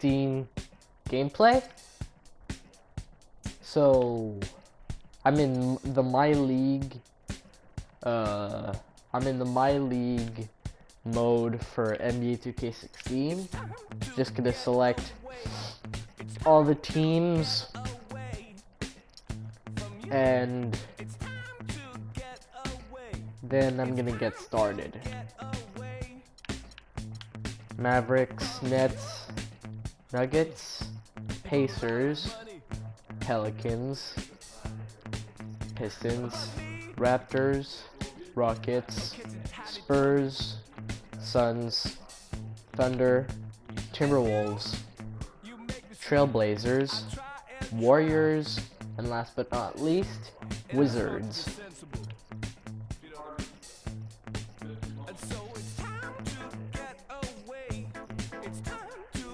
2016 gameplay. So I'm in the My League mode for NBA 2K16. Just gonna select all the teams and then I'm gonna get started. Mavericks, Nets, Nuggets, Pacers, Pelicans, Pistons, Raptors, Rockets, Spurs, Suns, Thunder, Timberwolves, Trailblazers, Warriors, and last but not least, Wizards.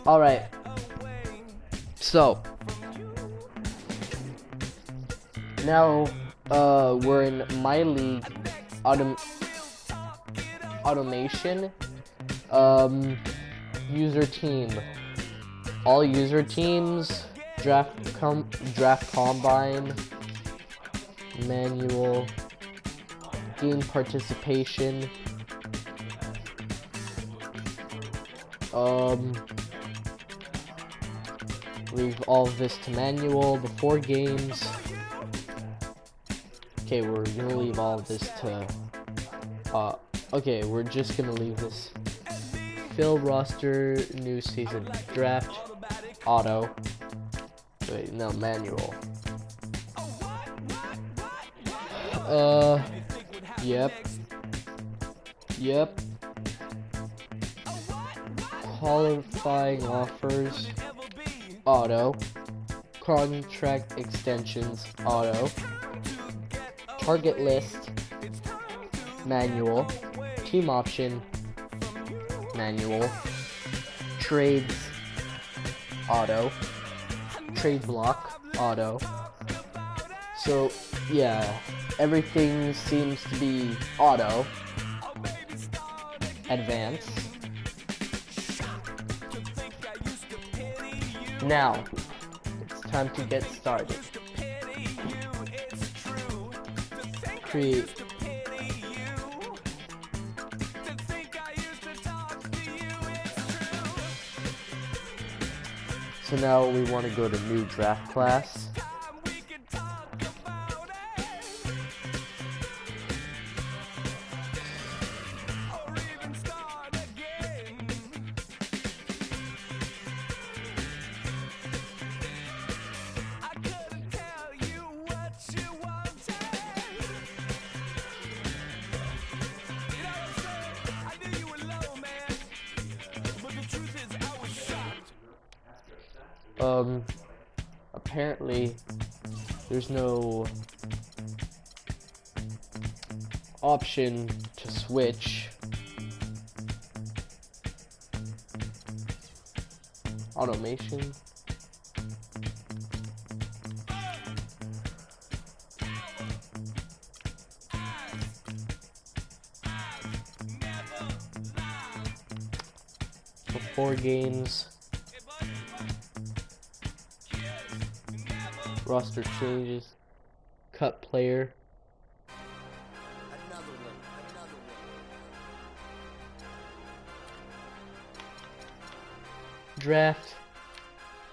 Alright, so now we're in My League automation user team. All user teams, draft combine, manual, game participation, leave all of this to manual. Before games, okay, we're gonna leave all of this to okay, we're just gonna leave this. Fill roster, new season, draft, auto. Wait, no, manual. Yep. Qualifying offers, auto. Contract extensions, auto. Target list, manual. Team option, manual. Trades, auto. Trade block, auto. So yeah, everything seems to be auto. Advanced. Now it's time to get started. Create. So now we want to go to new draft class. Apparently there's no option to switch. Automation. Before games. Roster changes, cut player, draft,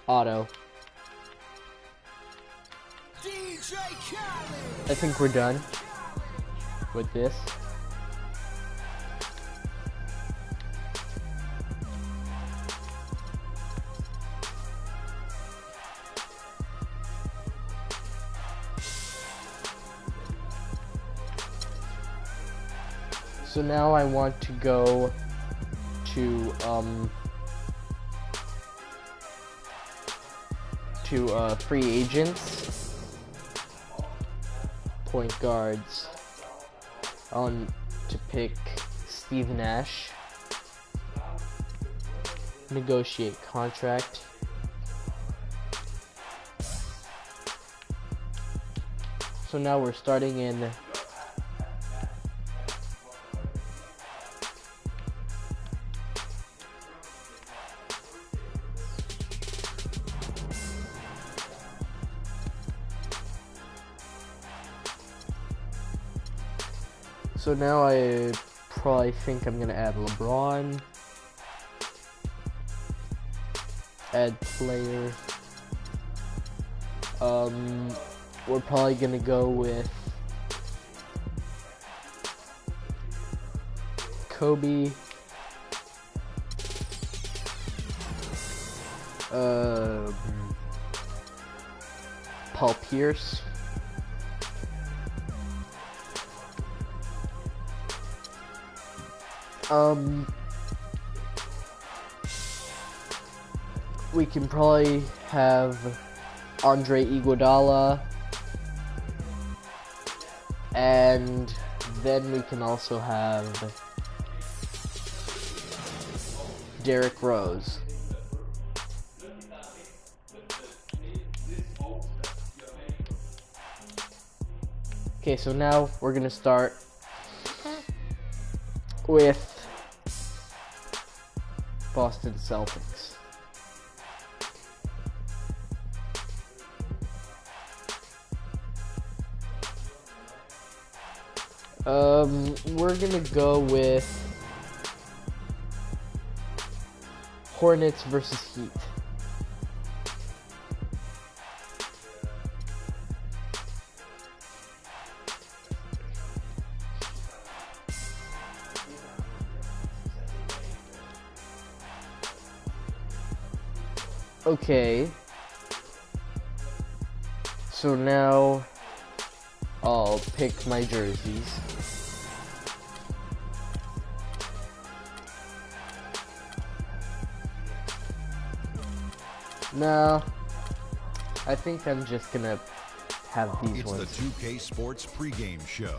auto. I think we're done with this. So now I want to go to free agents, point guards. I want to pick Steve Nash. Negotiate contract. So now we're starting in So now I probably think I'm gonna add LeBron. Add player. We're probably gonna go with Kobe. Paul Pierce. We can probably have Andre Iguodala, and then we can also have Derrick Rose. Okay, so now we're gonna start with Boston Celtics. We're gonna go with Hornets versus Heat. Okay. So now I'll pick my jerseys. No, I think I'm just gonna have these ones. It's the 2K Sports pregame show.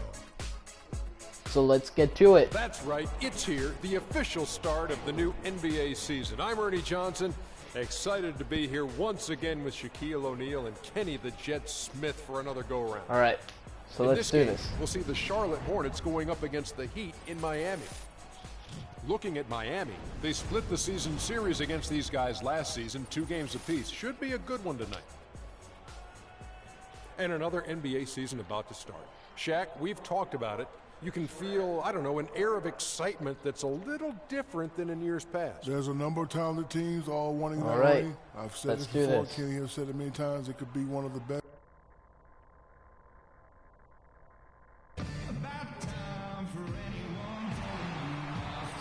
So let's get to it. That's right, it's here, the official start of the new NBA season. I'm Ernie Johnson, excited to be here once again with Shaquille O'Neal and Kenny the Jet Smith for another go-around. All right, so let's do this. We'll see the Charlotte Hornets going up against the Heat in Miami. Looking at Miami, they split the season series against these guys last season, 2 games apiece. Should be a good one tonight. And another NBA season about to start. Shaq, we've talked about it. You can feel, I don't know, an air of excitement that's a little different than in years past. There's a number of talented teams all wanting that right. way. I've said Let's it do before. this. Kenny has said it many times. It could be one of the best.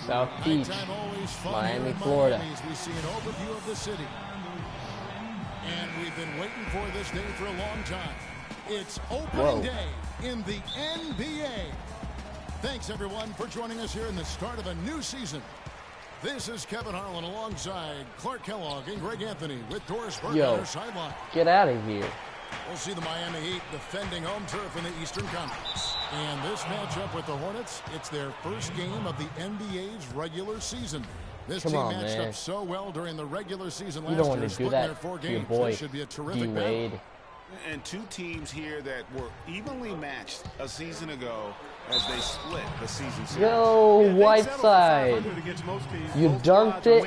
South Beach, Miami, Florida. We see an overview of the city. And we've been waiting for this day for a long time. It's opening day in the NBA. Thanks, everyone, for joining us here in the start of a new season. This is Kevin Harlan alongside Clark Kellogg and Greg Anthony with Doris Burke on our sideline. Get out of here. We'll see the Miami Heat defending home turf in the Eastern Conference. And this matchup with the Hornets, it's their first game of the NBA's regular season. This team matched up so well during the regular season last year, splitting their 4 games. This should be a terrific battle. And 2 teams here that were evenly matched a season ago as they split the season series. Go Whiteside. You dunked it.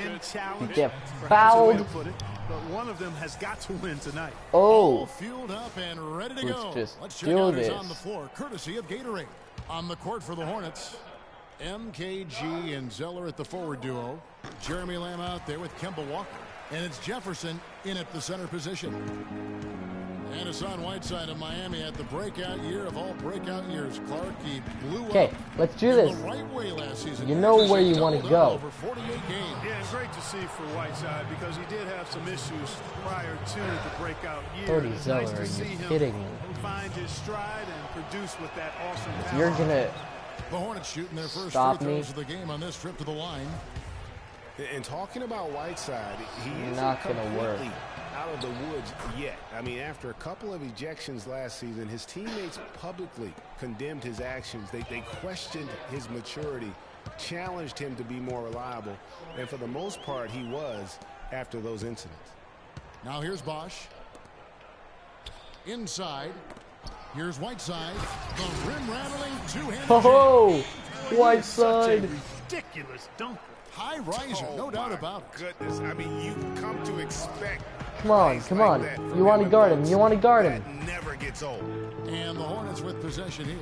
You get fouled. But one of them has got to win tonight. All fueled up and ready to go. Let's check out who's on the floor, courtesy of Gatorade. On the court for the Hornets, MKG and Zeller at the forward duo. Jeremy Lamb out there with Kemba Walker. And it's Jefferson in at the center position. And Hassan Whiteside of Miami at the breakout year of all breakout years. Clark, he blew up. Let's do this. The right way last season. You know where you want to go. Over 48 games. Yeah, and great to see for Whiteside because he did have some issues prior to the breakout year. Cody It's Zeller, nice to are see you him kidding me? find his stride and produce with that awesome power. You're gonna The Hornets shooting their first stop free me. throws of the game on this trip to the line. And talking about Whiteside, he is not gonna work. out of the woods yet. I mean, after a couple of ejections last season, his teammates publicly condemned his actions. They questioned his maturity, challenged him to be more reliable, and for the most part, he was after those incidents. Now here's Bosch. Inside. Here's Whiteside. The rim-rattling two-handed Oh, Such Whiteside. a ridiculous dunker. high riser, no doubt about it. Goodness, I mean, you've come to expect. Come on, come on. You want to guard him. You want to guard him. That never gets old. And the Hornets with possession here.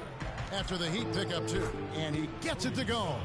after the Heat pick up 2. And he gets it to go.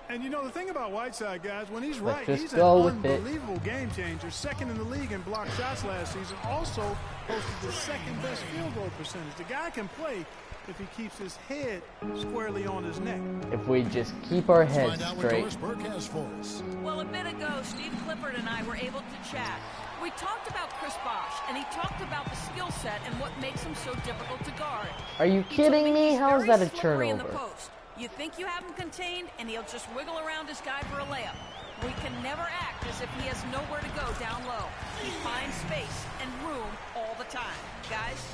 And you know, the thing about Whiteside, guys, when he's Let's right, just he's an go with it. unbelievable game changer. Second in the league in block shots last season. Also posted the second best field goal percentage. The guy can play if he keeps his head squarely on his neck. If we just keep our heads Find out what straight. Doris Burke has for us. Well, a bit ago, Steve Clifford and I were able to chat. We talked about Chris Bosh, and he talked about the skill set and what makes him so difficult to guard. Are you He told kidding me? he's How is very that a slippery in the turnover? post. You think you have him contained, and he'll just wiggle around his guy for a layup. We can never act as if he has nowhere to go down low. He finds space and room all the time. Guys?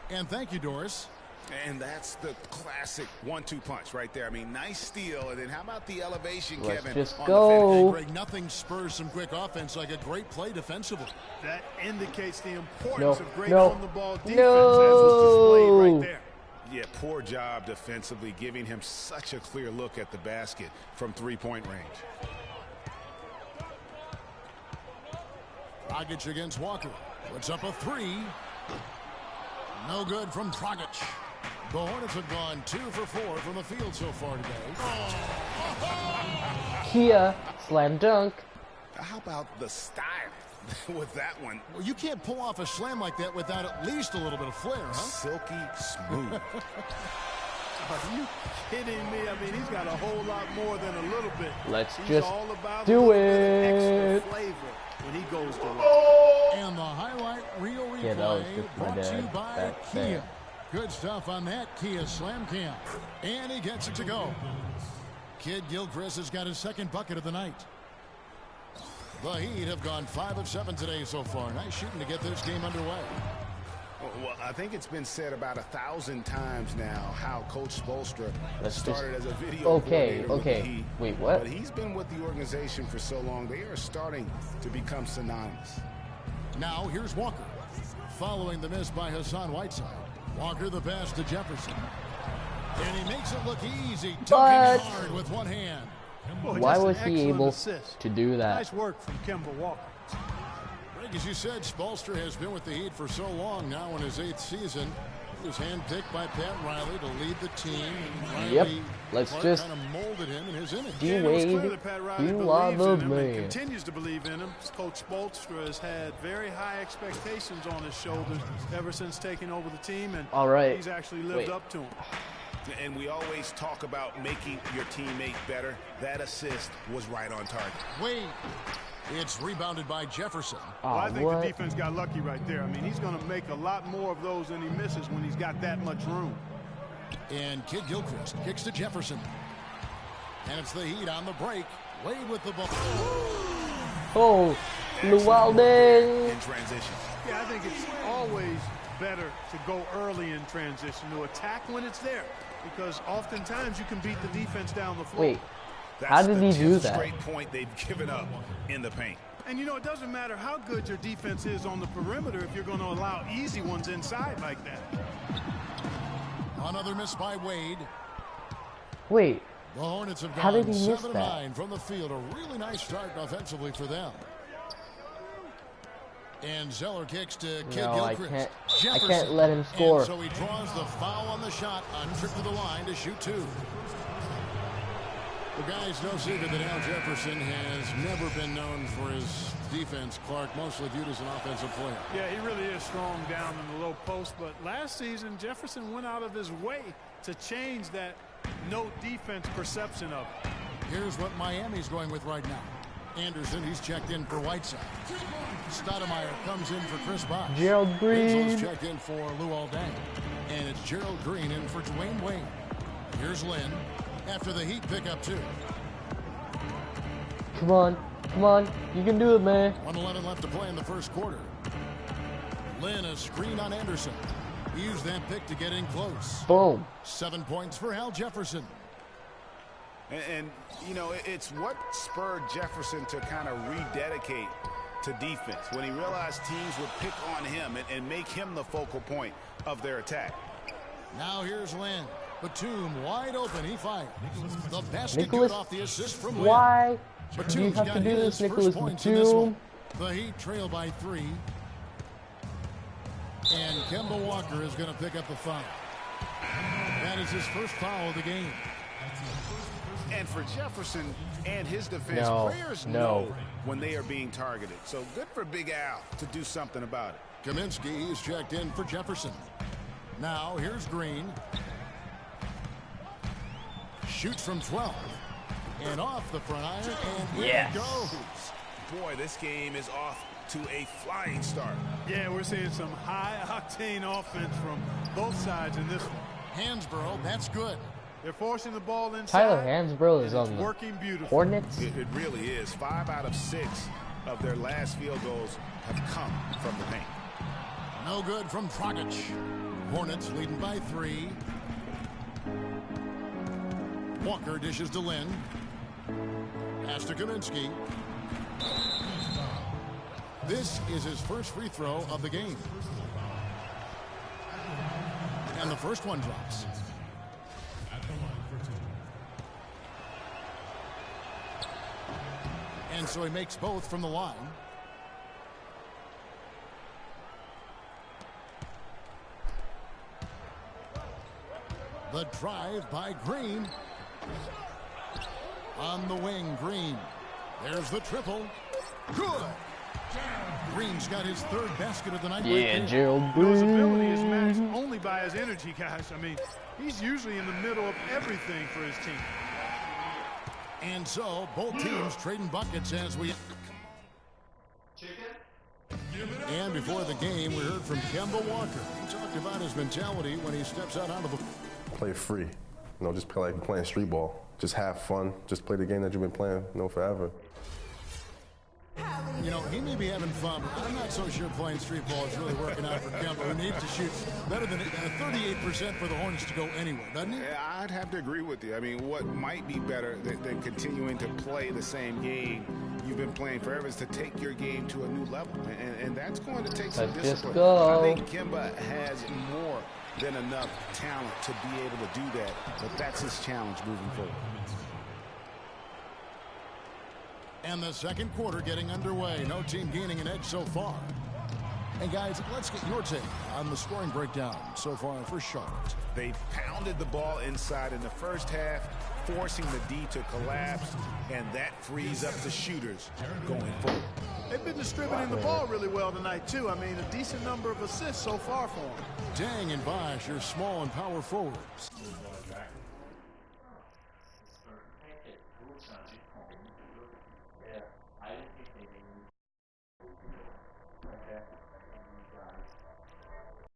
And thank you, Doris. And that's the classic 1-2 punch right there. I mean, nice steal. And then how about the elevation, Let's Kevin? just on go. the finish? Hey, Greg, nothing spurs some quick offense like a great play defensively. That indicates the importance of great no, on-the-ball defense, no. as was displayed right there. Yeah, poor job defensively, giving him such a clear look at the basket from three-point range. Dragic against Walker. Puts up a 3. No good from Dragic. The Hornets have gone 2 for 4 from the field so far today. Kia, slam dunk. How about the style with that one? Well, you can't pull off a slam like that without at least a little bit of flair, huh? Silky smooth. Are you kidding me? I mean, he's got a whole lot more than a little bit. Let's He's just all about do a little bit of it. extra flavor when he goes to work. And the highlight reel replay Yeah, that was just my brought to you dad by back Kia. there. Good stuff on that Kia slam cam. And he gets it to go. Kid Gilchrist has got his second bucket of the night. The Heat have gone 5 of 7 today so far. Nice shooting to get this game underway. Well, I think it's been said about 1,000 times now how Coach Spoelstra Let's started just- as a video Okay, coordinator with the okay. Heat. Wait, what? But he's been with the organization for so long, they are starting to become synonymous. Now here's Walker. Following the miss by Hassan Whiteside. Walker the pass to Jefferson. And he makes it look easy. But- Dunking hard with one hand. Boy, Why just an was he excellent able assist. to do that? Nice work from Kemba Walker. Greg, as you said, Spoelstra has been with the Heat for so long now in his 8th season. He was handpicked by Pat Riley to lead the team. And Yep. Riley Let's Clark just kind of molded him in his image. do Yeah, it was clear Wade, that Pat Riley you are believes the in him and man. continues to believe in him. Coach Spoelstra has had very high expectations on his shoulders ever since taking over the team, and All right. he's actually lived Wait. up to him. And we always talk about making your teammate better. That assist was right on target. Wade. It's rebounded by Jefferson. Well, I think what? the defense got lucky right there. I mean, he's going to make a lot more of those than he misses when he's got that much room. And Kid Gilchrist kicks to Jefferson. And it's the Heat on the break. Wade with the ball. Oh, Excellent Llewellyn. in transition. Yeah, I think it's always better to go early in transition, to attack when it's there, because oftentimes you can beat the defense down the floor. Wait, That's how did the he do 10th that? straight point they've given up in the paint. And you know, it doesn't matter how good your defense is on the perimeter if you're going to allow easy ones inside like that. Another miss by Wade. Wait, The Hornets have How gone did he miss 7 of that? 9 from the field. A really nice start offensively for them. And Zeller kicks to Kid No, I Gilchrist. can't- I can't let him score. And so he draws the foul on the shot on trip to the line to shoot 2. The guy's no secret that Al Jefferson has never been known for his defense. Clark mostly viewed as an offensive player. Yeah, he really is strong down in the low post, but last season Jefferson went out of his way to change that no defense perception of it. Here's what Miami's going with right now. Anderson, he's checked in for Whiteside. Stoudemire comes in for Chris Bosh. Gerald Rinzel's Green. checked in for Lou Aldang. And it's Gerald Green in for Dwayne Wade. Here's Lynn after the Heat pick up 2. Come on, come on, you can do it, man. 1:11 left to play in the first quarter. Lynn, a screen on Anderson. He used that pick to get in close. Boom. 7 points for Al Jefferson. And you know, it's what spurred Jefferson to kind of rededicate to defense when he realized teams would pick on him and make him the focal point of their attack. Now here's Lynn. Batum wide open. He fires. The basket Nicholas, good off the assist from Lynn. why do you Batum's have to got do his this, Nicholas first points in this Batum? one. The Heat trail by 3. And Kemba Walker is going to pick up the foul. That is his first foul of the game. And for Jefferson and his defense, players know when they are being targeted. So good for Big Al to do something about it. Kaminsky is checked in for Jefferson. Now here's Green. Shoots from 12. And off the front iron. And here it goes. Boy, this game is off to a flying start. Yeah, we're seeing some high-octane offense from both sides in this one. Hansborough, that's good. They're forcing the ball inside. Tyler Hansborough is on the working beautifully. Hornets. It really is. 5 out of 6 of their last field goals have come from the paint. No good from Dragic. Hornets leading by 3. Walker dishes to Lynn. Pass to Kaminsky. This is his first free throw of the game. And the first one drops. And so he makes both from the line. The drive by Green. On the wing, Green. There's the triple. Good. Green's got his 3rd basket of the night. Yeah, Gerald Green. His ability is matched only by his energy, guys. I mean, he's usually in the middle of everything for his team. And so both teams trading buckets as we... And before the game, we heard from Kemba Walker. He talked about his mentality when he steps out onto the... Play free. You know, just play like you're playing street ball. Just have fun. Just play the game that you've been playing, you know, forever. You know, he may be having fun, but I'm not so sure playing street ball is really working out for Kemba, who needs to shoot better than 38% for the Hornets to go anywhere, doesn't he? Yeah, I'd have to agree with you. I mean, what might be better than continuing to play the same game you've been playing forever is to take your game to a new level, and that's going to take some discipline. I think Kemba has more than enough talent to be able to do that, but that's his challenge moving forward. And the second quarter getting underway. No team gaining an edge so far. And guys, let's get your take on the scoring breakdown so far for Charlotte. They pounded the ball inside in the first half, forcing the D to collapse, and that frees up the shooters going forward. They've been distributing the ball really well tonight, too. I mean, a decent number of assists so far for them. Dang and Bosh are small and power forwards.